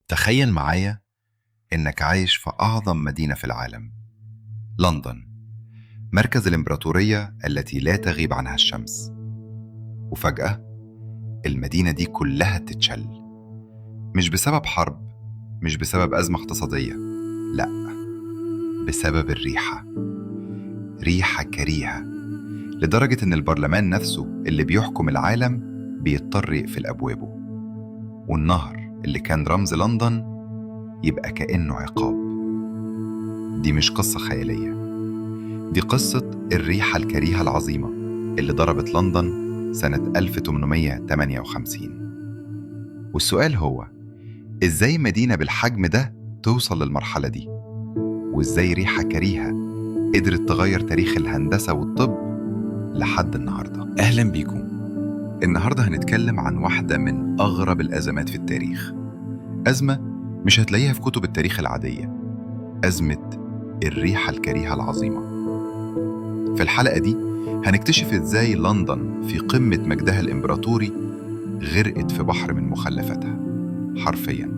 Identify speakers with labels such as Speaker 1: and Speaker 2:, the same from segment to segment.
Speaker 1: تخيل معايا إنك عايش في أعظم مدينة في العالم، لندن، مركز الإمبراطورية التي لا تغيب عنها الشمس. وفجأة المدينة دي كلها تتشل، مش بسبب حرب، مش بسبب أزمة اقتصادية، لأ، بسبب الريحة. ريحة كريهة لدرجة إن البرلمان نفسه اللي بيحكم العالم بيضطر يقفل أبوابه، والنهر اللي كان رمز لندن يبقى كأنه عقاب. دي مش قصة خيالية، دي قصة الريحة الكريهة العظيمة اللي ضربت لندن سنة 1858. والسؤال هو، إزاي مدينة بالحجم ده توصل للمرحلة دي؟ وإزاي ريحة كريهة قدرت تغير تاريخ الهندسة والطب لحد النهاردة؟ أهلا بيكم. النهاردة هنتكلم عن واحدة من أغرب الأزمات في التاريخ، أزمة مش هتلاقيها في كتب التاريخ العادية، أزمة الريحة الكريهة العظيمة. في الحلقة دي هنكتشف إزاي لندن في قمة مجدها الإمبراطوري غرقت في بحر من مخلفاتها حرفياً.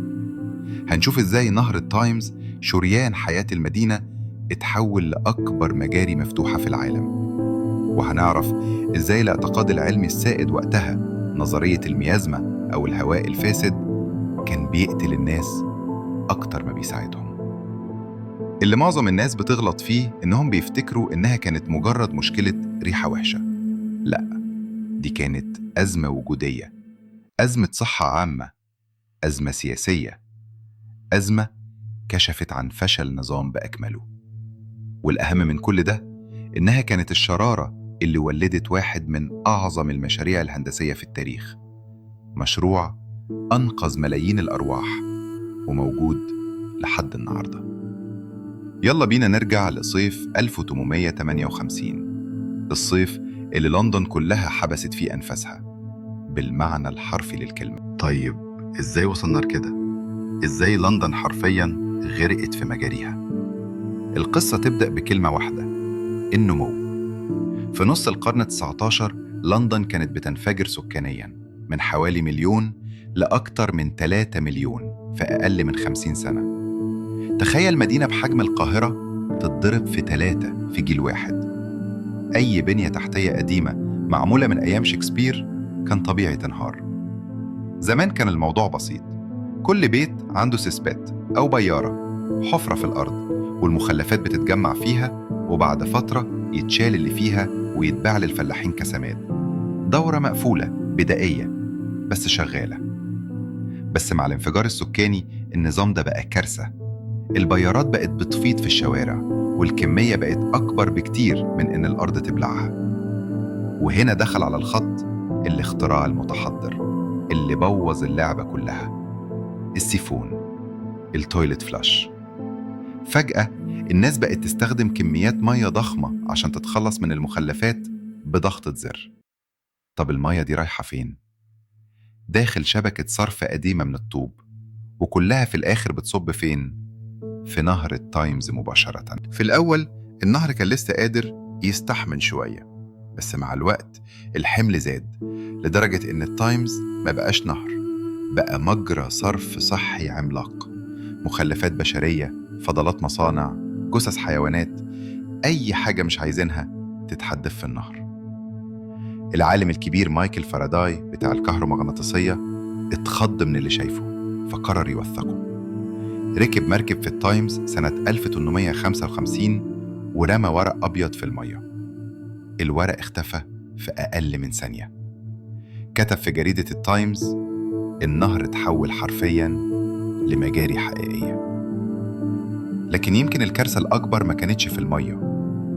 Speaker 1: هنشوف إزاي نهر التايمز شريان حياة المدينة اتحول لأكبر مجاري مفتوحة في العالم، وهنعرف إزاي الاعتقاد العلمي السائد وقتها، نظرية الميازمة أو الهواء الفاسد، كان بيقتل الناس أكتر ما بيساعدهم. اللي معظم الناس بتغلط فيه إنهم بيفتكروا إنها كانت مجرد مشكلة ريحة وحشة. لأ، دي كانت أزمة وجودية، أزمة صحة عامة، أزمة سياسية، أزمة كشفت عن فشل نظام بأكمله. والأهم من كل ده إنها كانت الشرارة اللي ولدت واحد من أعظم المشاريع الهندسية في التاريخ، مشروع أنقذ ملايين الأرواح وموجود لحد النهاردة. يلا بينا نرجع لصيف 1858، الصيف اللي لندن كلها حبست فيه أنفاسها بالمعنى الحرفي للكلمة. طيب إزاي وصلنا لكده؟ إزاي لندن حرفياً غرقت في مجاريها؟ القصة تبدأ بكلمة واحدة: النمو. في نص القرن ال19 لندن كانت بتنفجر سكانياً من حوالي 1,000,000 لأكتر من 3 مليون في أقل من 50 سنة. تخيل مدينة بحجم القاهرة تتضرب في 3 في جيل واحد. أي بنية تحتية قديمة معمولة من أيام شكسبير كان طبيعي تنهار. زمان كان الموضوع بسيط، كل بيت عنده سيسبات أو بيارة، حفرة في الأرض، والمخلفات بتتجمع فيها، وبعد فترة يتشال اللي فيها ويتباع للفلاحين كسماد. دورة مقفولة بدائية بس شغالة. بس مع الانفجار السكاني النظام ده بقى كارثة. البيارات بقت بتفيض في الشوارع، والكمية بقت أكبر بكتير من إن الأرض تبلعها. وهنا دخل على الخط الاختراع المتحضر اللي بوظ اللعبة كلها: السيفون، التويلت فلاش. فجأة الناس بقت تستخدم كميات مية ضخمة عشان تتخلص من المخلفات بضغطة زر. طب المية دي رايحة فين؟ داخل شبكة صرف قديمة من الطوب، وكلها في الآخر بتصب فين؟ في نهر التايمز مباشرة. في الأول النهر كان لسه قادر يستحمل شوية، بس مع الوقت الحمل زاد لدرجة إن التايمز ما بقاش نهر، بقى مجرى صرف صحي عملاق. مخلفات بشرية، فضلات مصانع، جثث حيوانات، أي حاجة مش عايزينها تتحدف في النهر. العالم الكبير مايكل فاراداي بتاع الكهرومغناطيسية اتخض من اللي شايفه، فقرر يوثقه. ركب مركب في التايمز سنة 1855 ورمى ورق أبيض في المية. الورق اختفى في أقل من ثانية. كتب في جريدة التايمز: النهر اتحول حرفياً لمجاري حقيقية. لكن يمكن الكارثة الأكبر ما كانتش في المية،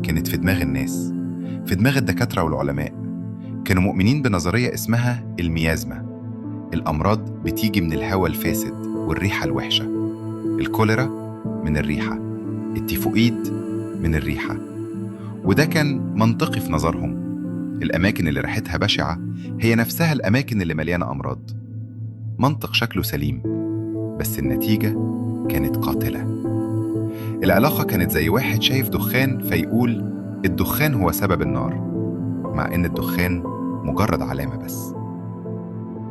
Speaker 1: كانت في دماغ الناس، في دماغ الدكاترة والعلماء. كانوا مؤمنين بنظرية اسمها الميازمة. الأمراض بتيجي من الهواء الفاسد والريحة الوحشة. الكوليرا من الريحة، التيفوئيد من الريحة. وده كان منطقي في نظرهم. الأماكن اللي ريحتها بشعة هي نفسها الأماكن اللي مليانة أمراض. منطق شكله سليم، بس النتيجة كانت قاتلة. العلاقة كانت زي واحد شايف دخان فيقول الدخان هو سبب النار، مع إن الدخان مجرد علامة بس.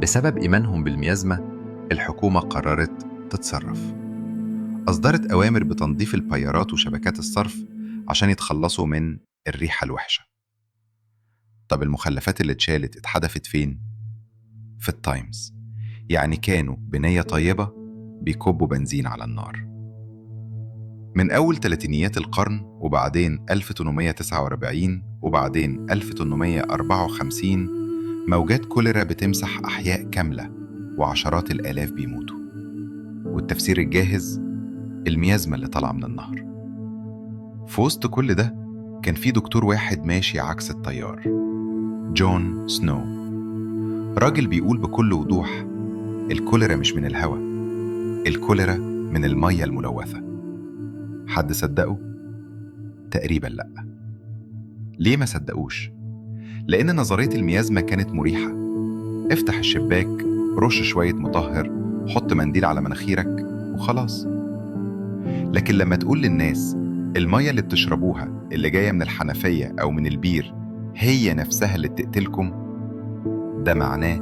Speaker 1: بسبب إيمانهم بالميازمة، الحكومة قررت تتصرف. أصدرت أوامر بتنظيف البيارات وشبكات الصرف عشان يتخلصوا من الريحة الوحشة. طب المخلفات اللي اتشالت اتحدفت فين؟ في التايمز. يعني كانوا بنية طيبة بيكبوا بنزين على النار. من أول تلاتينيات القرن وبعدين 1849 وبعدين 1854 موجات كوليرا بتمسح أحياء كاملة وعشرات الآلاف بيموتوا. والتفسير الجاهز الميازمة اللي طالعة من النهر. في وسط كل ده كان في دكتور واحد ماشي عكس التيار، جون سنو. راجل بيقول بكل وضوح الكوليرا مش من الهواء، الكوليرا من المية الملوثة. حد صدقه؟ تقريبا لأ. ليه ما صدقوش؟ لأن نظرية الميازمة كانت مريحة. افتح الشباك، رش شوية مطهر، حط منديل على مناخيرك وخلاص. لكن لما تقول للناس المية اللي بتشربوها اللي جاية من الحنفية أو من البير هي نفسها اللي بتقتلكم، ده معناه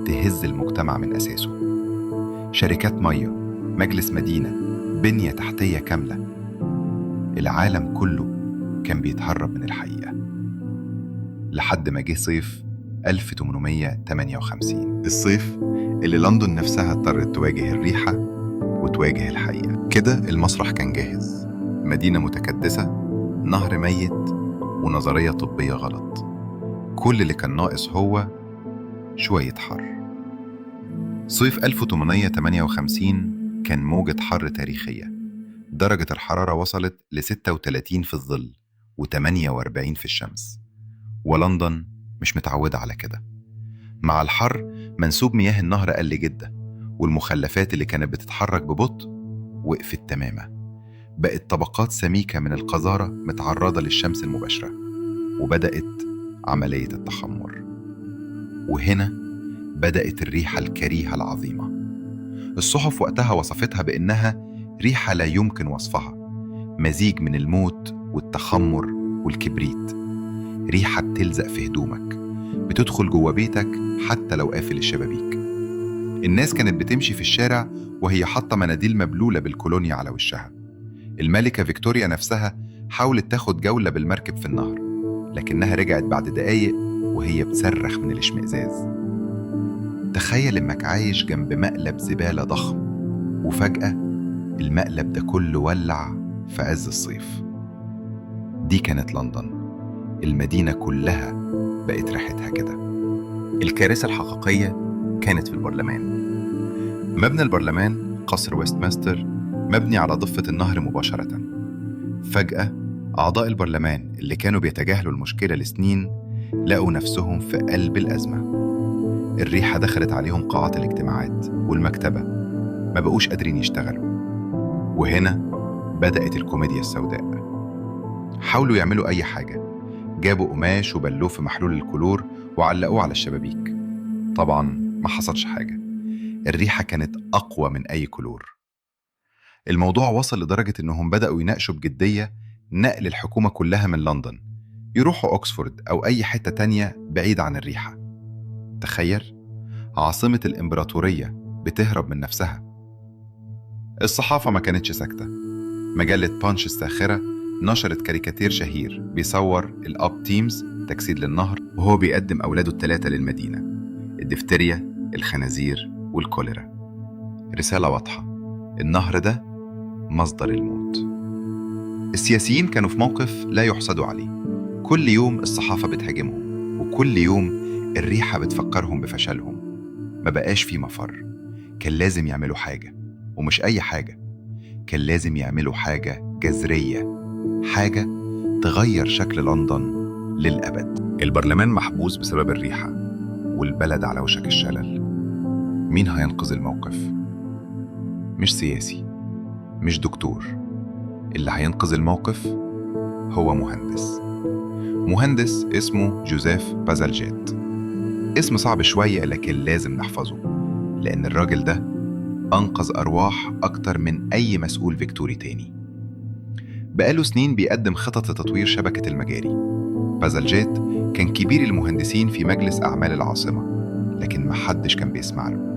Speaker 1: تهز المجتمع من أساسه. شركات مية، مجلس مدينة، بنية تحتية كاملة. العالم كله كان بيتهرب من الحقيقة لحد ما جه صيف 1858، الصيف اللي لندن نفسها اضطرت تواجه الريحة وتواجه الحقيقة. كده المسرح كان جاهز، مدينة متكدسة، نهر ميت، ونظرية طبية غلط. كل اللي كان ناقص هو شوية حر. صيف 1858 كان موجة حر تاريخية. درجة الحرارة وصلت ل 36 في الظل و48 في الشمس، ولندن مش متعودة على كده. مع الحر منسوب مياه النهر قل جدا، والمخلفات اللي كانت بتتحرك ببطء وقفت تماما. بقت طبقات سميكة من القذارة متعرضة للشمس المباشرة، وبدأت عملية التخمر. وهنا بدأت الريحة الكريهة العظيمة. الصحف وقتها وصفتها بأنها ريحة لا يمكن وصفها، مزيج من الموت والتخمر والكبريت. ريحة بتلزق في هدومك، بتدخل جوه بيتك حتى لو قافل الشبابيك. الناس كانت بتمشي في الشارع وهي حاطة مناديل مبلولة بالكولونيا على وشها. الملكة فيكتوريا نفسها حاولت تاخد جولة بالمركب في النهر، لكنها رجعت بعد دقايق وهي بتصرخ من الاشمئزاز. تخيل إنك عايش جنب مقلب زبالة ضخم، وفجأة المقلب ده كله ولع في عز الصيف. دي كانت لندن، المدينة كلها بقت ريحتها كده. الكارثة الحقيقية كانت في البرلمان. مبنى البرلمان، قصر ويستمنستر، مبني على ضفة النهر مباشرة. فجأة أعضاء البرلمان اللي كانوا بيتجاهلوا المشكلة لسنين لقوا نفسهم في قلب الأزمة. الريحة دخلت عليهم قاعات الاجتماعات والمكتبة، ما بقوش قادرين يشتغلوا. وهنا بدأت الكوميديا السوداء. حاولوا يعملوا أي حاجة، جابوا قماش وبلوه في محلول الكلور وعلقوه على الشبابيك. طبعاً ما حصلش حاجة، الريحة كانت أقوى من أي كلور. الموضوع وصل لدرجة إنهم بدأوا يناقشوا بجدية نقل الحكومة كلها من لندن، يروحوا أكسفورد أو أي حتة تانية بعيد عن الريحة. تخيل، عاصمة الإمبراطورية بتهرب من نفسها. الصحافة ما كانتش ساكتة. مجلة بانش الساخرة نشرت كاريكاتير شهير بيصور الأب تيمز، تجسيد للنهر، وهو بيقدم أولاده الثلاثة للمدينة: الدفتريا، الخنازير، والكوليرا. رسالة واضحة: النهر ده مصدر الموت. السياسيين كانوا في موقف لا يحسدوا عليه. كل يوم الصحافة بتهاجمهم، وكل يوم الريحة بتفكرهم بفشلهم. ما بقاش في مفر، كان لازم يعملوا حاجة، ومش أي حاجة، كان لازم يعملوا حاجة جذرية، حاجة تغير شكل لندن للأبد. البرلمان محبوس بسبب الريحة، والبلد على وشك الشلل. مين هينقذ الموقف؟ مش سياسي، مش دكتور. اللي هينقذ الموقف هو مهندس اسمه جوزيف بازالجيت. اسم صعب شوية لكن لازم نحفظه، لأن الراجل ده أنقذ أرواح أكتر من أي مسؤول فيكتوري تاني. بقاله سنين بيقدم خطط لتطوير شبكة المجاري. بازالجيت كان كبير المهندسين في مجلس أعمال العاصمة، لكن محدش كان بيسمع له.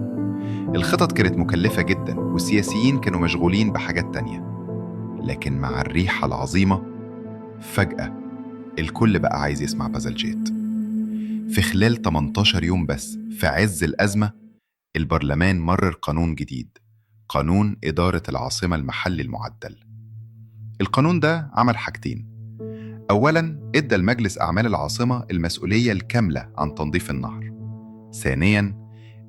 Speaker 1: الخطط كانت مكلفة جدا والسياسيين كانوا مشغولين بحاجات تانية، لكن مع الريحة العظيمة فجأة الكل بقى عايز يسمع بازلجيت. في خلال 18 يوم بس في عز الأزمة البرلمان مرر قانون جديد، قانون إدارة العاصمة المحلي المعدل. القانون ده عمل حاجتين: أولاً إدى المجلس أعمال العاصمة المسؤولية الكاملة عن تنظيف النهر. ثانياً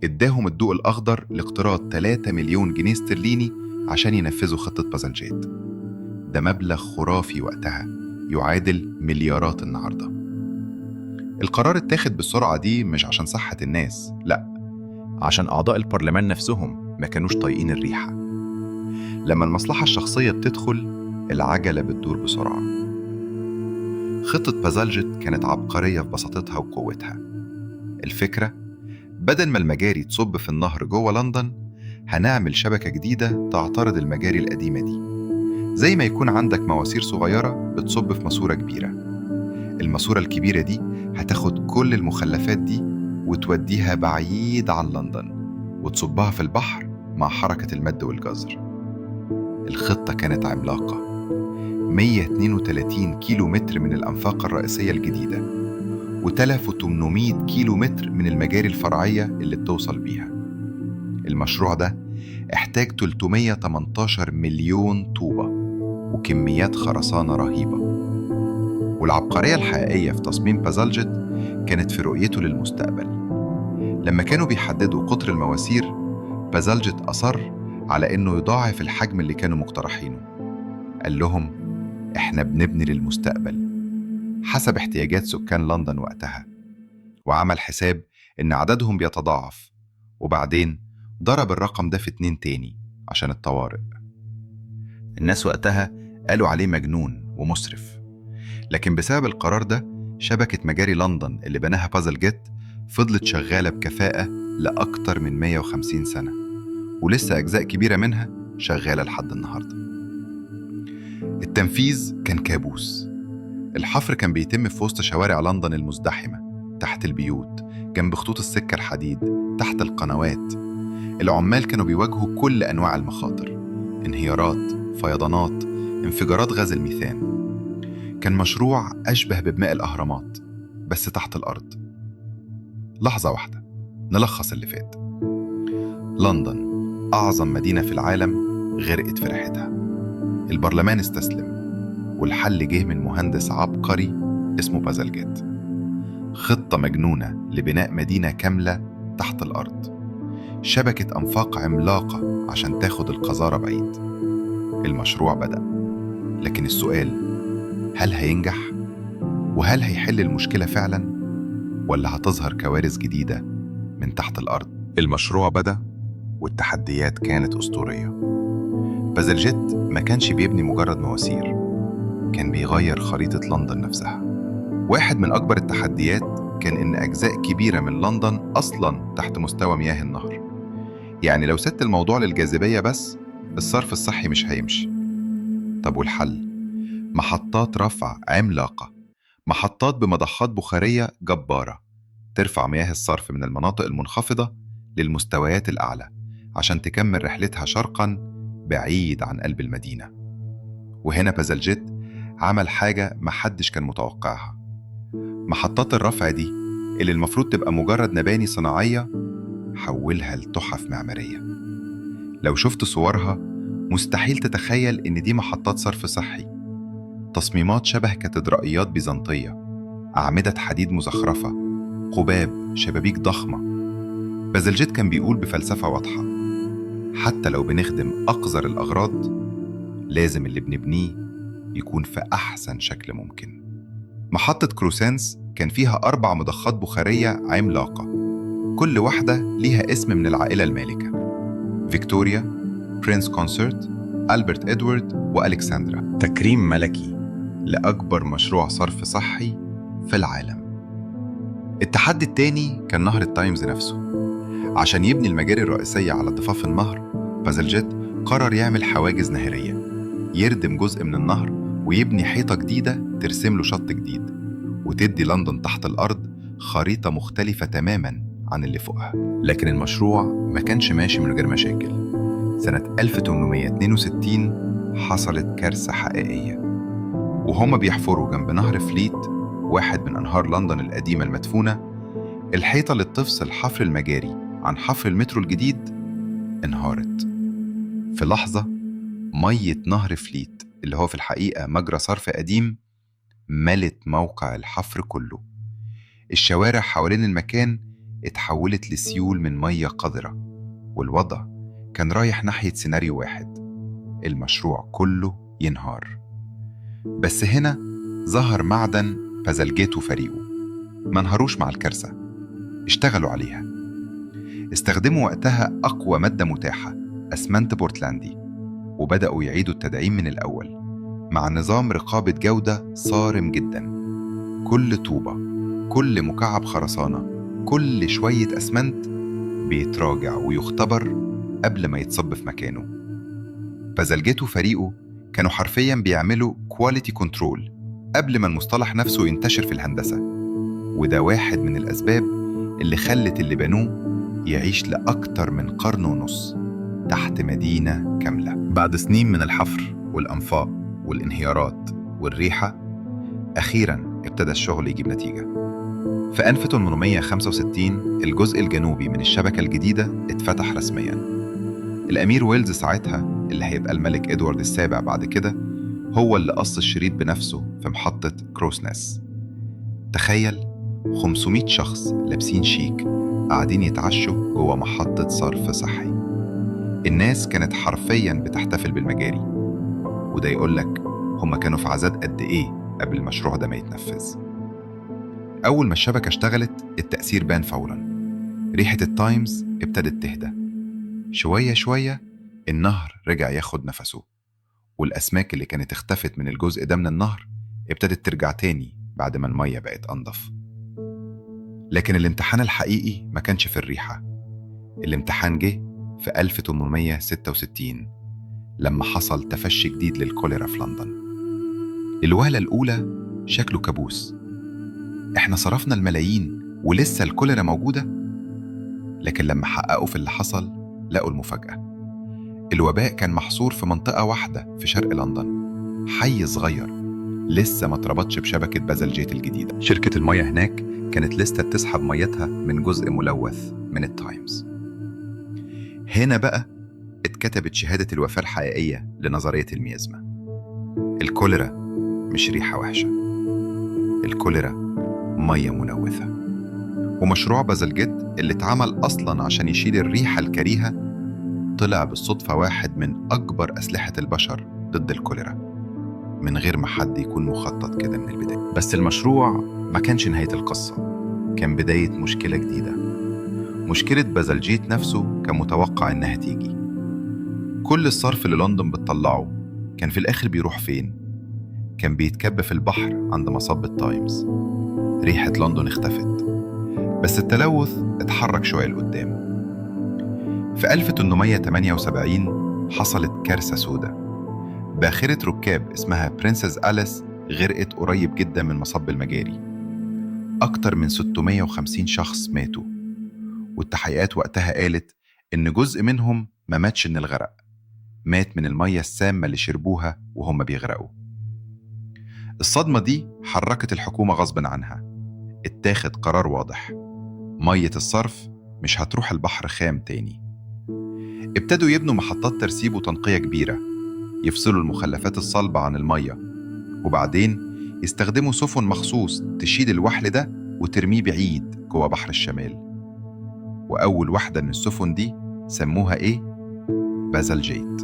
Speaker 1: إداهم الضوء الأخضر لاقتراض 3 مليون جنيه استرليني عشان ينفذوا خطة بازلجيت. ده مبلغ خرافي وقتها يعادل مليارات النهاردة. القرار اتاخد بالسرعة دي مش عشان صحة الناس، لأ، عشان أعضاء البرلمان نفسهم ما كانوش طايقين الريحة. لما المصلحة الشخصية بتدخل العجلة بتدور بسرعة. خطة بازلجيت كانت عبقرية في بساطتها وقوتها. الفكرة: بدل ما المجاري تصب في النهر جوه لندن، هنعمل شبكة جديدة تعترض المجاري القديمة دي، زي ما يكون عندك مواسير صغيرة بتصب في ماسورة كبيرة. الماسورة الكبيرة دي هتاخد كل المخلفات دي وتوديها بعيد عن لندن وتصبها في البحر مع حركة المد والجزر. الخطة كانت عملاقة، 132 كيلو متر من الأنفاق الرئيسية الجديدة و3800 كيلو متر من المجاري الفرعية اللي بتوصل بيها. المشروع ده احتاج 318 مليون طوبة وكميات خرسانة رهيبة. والعبقرية الحقيقية في تصميم بازلجيت كانت في رؤيته للمستقبل. لما كانوا بيحددوا قطر المواسير، بازلجيت أصر على إنه يضاعف الحجم اللي كانوا مقترحينه. قال لهم: إحنا بنبني للمستقبل حسب احتياجات سكان لندن وقتها، وعمل حساب إن عددهم بيتضاعف، وبعدين ضرب الرقم ده في 2 تاني عشان الطوارئ. الناس وقتها قالوا عليه مجنون ومسرف، لكن بسبب القرار ده شبكة مجاري لندن اللي بناها بازلجيت فضلت شغالة بكفاءة لأكتر من 150 سنة، ولسه أجزاء كبيرة منها شغالة لحد النهاردة. التنفيذ كان كابوس. الحفر كان بيتم في وسط شوارع لندن المزدحمة، تحت البيوت، جنب خطوط السكة الحديد، تحت القنوات. العمال كانوا بيواجهوا كل أنواع المخاطر: انهيارات، فيضانات، انفجارات غاز الميثان. كان مشروع أشبه ببناء الأهرامات بس تحت الأرض. لحظة واحدة نلخص اللي فات. لندن أعظم مدينة في العالم غرقت في ريحتها. البرلمان استسلم، والحل جه من مهندس عبقري اسمه بازلجيت. خطة مجنونة لبناء مدينة كاملة تحت الأرض، شبكة أنفاق عملاقة عشان تاخد القذارة بعيد. المشروع بدأ، لكن السؤال: هل هينجح؟ وهل هيحل المشكلة فعلا؟ ولا هتظهر كوارث جديدة من تحت الأرض؟ المشروع بدأ والتحديات كانت أسطورية. بازلجيت ما كانش بيبني مجرد مواسير، كان بيغير خريطة لندن نفسها. واحد من أكبر التحديات كان إن أجزاء كبيرة من لندن أصلاً تحت مستوى مياه النهر. يعني لو سبت الموضوع للجاذبية بس، الصرف الصحي مش هيمشي. طب والحل؟ محطات رفع عملاقة، محطات بمضخات بخارية جبارة ترفع مياه الصرف من المناطق المنخفضة للمستويات الأعلى عشان تكمل رحلتها شرقاً بعيد عن قلب المدينة. وهنا بازلجيت عمل حاجة محدش كان متوقعها. محطات الرفع دي اللي المفروض تبقى مجرد مباني صناعية حولها لتحف معمارية. لو شفت صورها مستحيل تتخيل إن دي محطات صرف صحي. تصميمات شبه كاتدرائيات بيزنطية، أعمدة حديد مزخرفة، قباب، شبابيك ضخمة. بازلجيت كان بيقول بفلسفة واضحة: حتى لو بنخدم أقذر الأغراض، لازم اللي بنبنيه يكون في أحسن شكل ممكن. محطة كروسانس كان فيها 4 مضخات بخارية عملاقة، كل واحدة ليها اسم من العائلة المالكة: فيكتوريا، برنس كونسورت، ألبرت إدوارد، وألكسندرا. تكريم ملكي لأكبر مشروع صرف صحي في العالم. التحدي التاني كان نهر التايمز نفسه. عشان يبني المجاري الرئيسية على ضفاف النهر، بازلجيت قرر يعمل حواجز نهرية، يردم جزء من النهر ويبني حيطة جديدة ترسم له شط جديد، وتدي لندن تحت الأرض خريطة مختلفة تماماً عن اللي فوقها. لكن المشروع ما كانش ماشي من غير مشاكل. سنة 1862 حصلت كارثة حقيقية. وهم بيحفروا جنب نهر فليت، واحد من أنهار لندن القديمة المدفونة، الحيطة اللي بتفصل حفر المجاري عن حفر المترو الجديد انهارت. في لحظة مية نهر فليت، اللي هو في الحقيقة مجرى صرف قديم، ملت موقع الحفر كله. الشوارع حوالين المكان اتحولت لسيول من مية قذرة، والوضع كان رايح ناحية سيناريو واحد: المشروع كله ينهار. بس هنا ظهر معدن بازلجيت وفريقه. ما انهاروش مع الكارثة، اشتغلوا عليها. استخدموا وقتها أقوى مادة متاحة، أسمنت بورتلاندي، وبدأوا يعيدوا التدعيم من الأول مع نظام رقابة جودة صارم جدا. كل طوبة، كل مكعب خرسانة، كل شوية أسمنت بيتراجع ويختبر قبل ما يتصب في مكانه. بازلجيت وفريقه كانوا حرفياً بيعملوا كواليتي كنترول قبل ما المصطلح نفسه ينتشر في الهندسة. وده واحد من الأسباب اللي خلت اللي بنوه يعيش لأكتر من قرن ونص تحت مدينة كاملة. بعد سنين من الحفر والأنفاق والانهيارات والريحة، أخيراً ابتدى الشغل يجيب نتيجة. في 1865 الجزء الجنوبي من الشبكة الجديدة اتفتح رسمياً. الأمير ويلز ساعتها، اللي هيبقى الملك إدوارد السابع بعد كده، هو اللي قص الشريط بنفسه في محطة كروسنس. تخيل 500 شخص لابسين شيك قاعدين يتعشوا جوه محطة صرف صحي. الناس كانت حرفياً بتحتفل بالمجاري. وده يقولك هما كانوا في عزاد قد إيه قبل المشروع ده ما يتنفذ. أول ما الشبكة اشتغلت التأثير بان فوراً. ريحة التايمز ابتدت تهدى شوية شوية. النهر رجع ياخد نفسه، والأسماك اللي كانت اختفت من الجزء ده من النهر ابتدت ترجع تاني بعد ما المية بقت أنظف. لكن الامتحان الحقيقي ما كانش في الريحة. الامتحان جه في 1866 لما حصل تفشي جديد للكوليرا في لندن. الوهلة الأولى شكله كابوس، احنا صرفنا الملايين ولسه الكوليرا موجودة. لكن لما حققوا في اللي حصل لقوا المفاجأة. الوباء كان محصور في منطقة واحدة في شرق لندن، حي صغير لسه ما اتربطش بشبكة بازلجيت الجديدة. شركة المياه هناك كانت لسه بتسحب ميتها من جزء ملوث من التايمز. هنا بقى اتكتبت شهادة الوفاة الحقيقية لنظرية الميزمة. الكوليرا مش ريحة وحشة، الكوليرا مية ملوثة. ومشروع بازلجيت اللي اتعمل أصلاً عشان يشيل الريحة الكريهة طلع بالصدفة واحد من أكبر أسلحة البشر ضد الكوليرا، من غير ما حد يكون مخطط كده من البداية. بس المشروع ما كانش نهاية القصة، كان بداية مشكلة جديدة. مشكلة بازلجيت نفسه كان متوقع إنها تيجي. كل الصرف اللي لندن بتطلعه كان في الآخر بيروح فين؟ كان بيتكب في البحر عند مصب التايمز. ريحة لندن اختفت، بس التلوث اتحرك شوية لقدام. في 1878 حصلت كارثة سودة. باخرة ركاب اسمها برنسس أليس غرقت قريب جدا من مصب المجاري. أكتر من 650 شخص ماتوا، والتحقيقات وقتها قالت إن جزء منهم ما ماتش من الغرق، مات من المية السامة اللي شربوها وهم بيغرقوا. الصدمة دي حركت الحكومة غصب عنها. اتاخد قرار واضح: مية الصرف مش هتروح البحر خام تاني. ابتدوا يبنوا محطات ترسيب وتنقية كبيرة، يفصلوا المخلفات الصلبة عن المية، وبعدين يستخدموا سفن مخصوص تشيل الوحل ده وترميه بعيد جوه بحر الشمال. وأول واحدة من السفن دي سموها إيه؟ بازلجيت.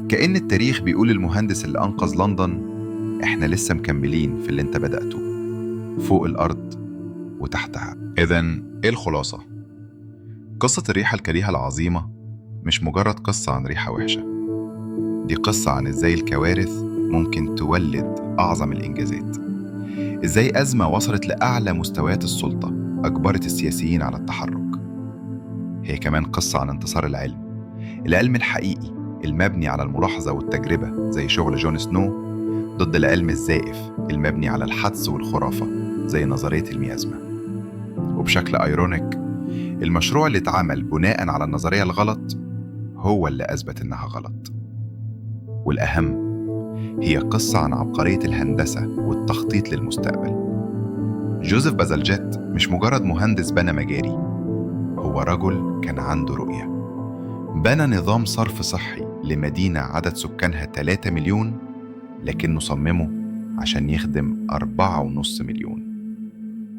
Speaker 1: كأن التاريخ بيقول المهندس اللي أنقذ لندن: إحنا لسه مكملين في اللي أنت بدأته، فوق الأرض وتحتها. إذن إيه الخلاصة؟ قصة الريحة الكريهة العظيمة مش مجرد قصة عن ريحة وحشة، دي قصة عن إزاي الكوارث ممكن تولد أعظم الإنجازات. إزاي أزمة وصلت لأعلى مستويات السلطة أجبرت السياسيين على التحرك. هي كمان قصة عن انتصار العلم الحقيقي المبني على الملاحظة والتجربة زي شغل جون سنو، ضد العلم الزائف المبني على الحدس والخرافة زي نظرية الميزمة. وبشكل ايرونيك المشروع اللي اتعمل بناء على النظرية الغلط هو اللي أثبت إنها غلط. والأهم، هي قصة عن عبقرية الهندسة والتخطيط للمستقبل. جوزيف بازلجيت مش مجرد مهندس بنى مجاري، هو رجل كان عنده رؤية. بنى نظام صرف صحي لمدينة عدد سكانها 3 مليون، لكنه صممه عشان يخدم 4.5 مليون،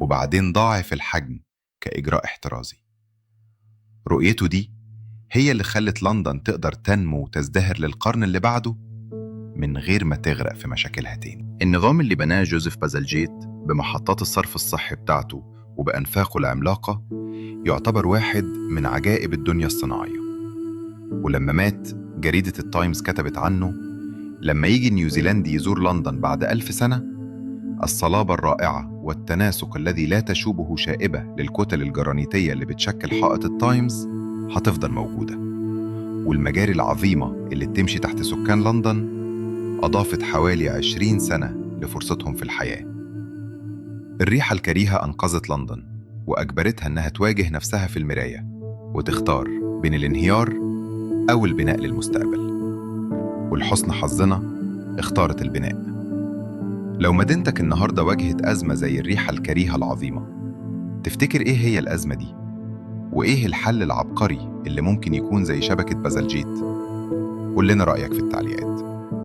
Speaker 1: وبعدين ضاعف الحجم كإجراء احترازي. رؤيته دي هي اللي خلت لندن تقدر تنمو وتزدهر للقرن اللي بعده من غير ما تغرق في مشاكلها تاني. النظام اللي بناه جوزيف بازلجيت بمحطات الصرف الصحي بتاعته وبأنفاقه العملاقة يعتبر واحد من عجائب الدنيا الصناعية. ولما مات، جريدة التايمز كتبت عنه: لما يجي نيوزيلندي يزور لندن بعد 1000 سنة، الصلابة الرائعة والتناسق الذي لا تشوبه شائبة للكتل الجرانيتية اللي بتشكل حائط التايمز هتفضل موجودة. والمجاري العظيمة اللي بتمشي تحت سكان لندن أضافت حوالي 20 سنة لفرصتهم في الحياة. الريحة الكريهة أنقذت لندن وأجبرتها إنها تواجه نفسها في المراية وتختار بين الانهيار أو البناء للمستقبل. ولحسن حظنا اختارت البناء. لو مدينتك النهاردة واجهت أزمة زي الريحة الكريهة العظيمة، تفتكر إيه هي الأزمة دي؟ وإيه الحل العبقري اللي ممكن يكون زي شبكة بازلجيت؟ قول لنا رأيك في التعليقات.